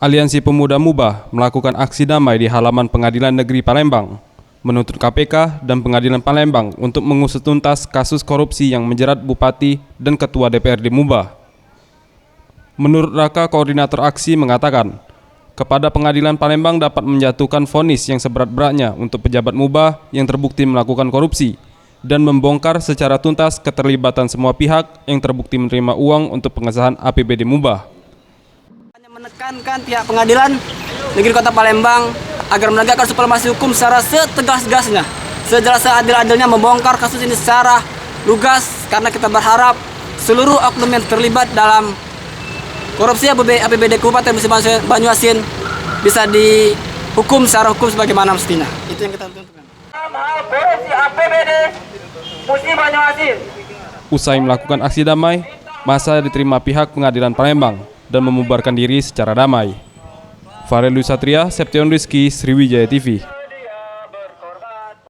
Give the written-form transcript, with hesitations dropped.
Aliansi Pemuda Mubah melakukan aksi damai di halaman Pengadilan Negeri Palembang, menuntut KPK dan Pengadilan Palembang untuk mengusut tuntas kasus korupsi yang menjerat Bupati dan Ketua DPRD Mubah. Menurut Raka, koordinator aksi mengatakan, kepada Pengadilan Palembang dapat menjatuhkan vonis yang seberat-beratnya untuk pejabat Mubah yang terbukti melakukan korupsi dan membongkar secara tuntas keterlibatan semua pihak yang terbukti menerima uang untuk pengesahan APBD Mubah. Menekankan pihak Pengadilan Negeri Kota Palembang agar menegakkan supremasi hukum secara setegas-tegasnya, sejelas seadil-adilnya, membongkar kasus ini secara lugas, karena kita berharap seluruh oknum yang terlibat dalam korupsi APBD Kabupaten Musi Banyuasin bisa dihukum secara hukum sebagaimana mestinya. Itu yang kita tuntutkan. Korupsi APBD Musi Banyuasin. Usai melakukan aksi damai, massa diterima pihak Pengadilan Palembang dan membubarkan diri secara damai. Farel Lusatria, Seption Rizky, Sriwijaya TV.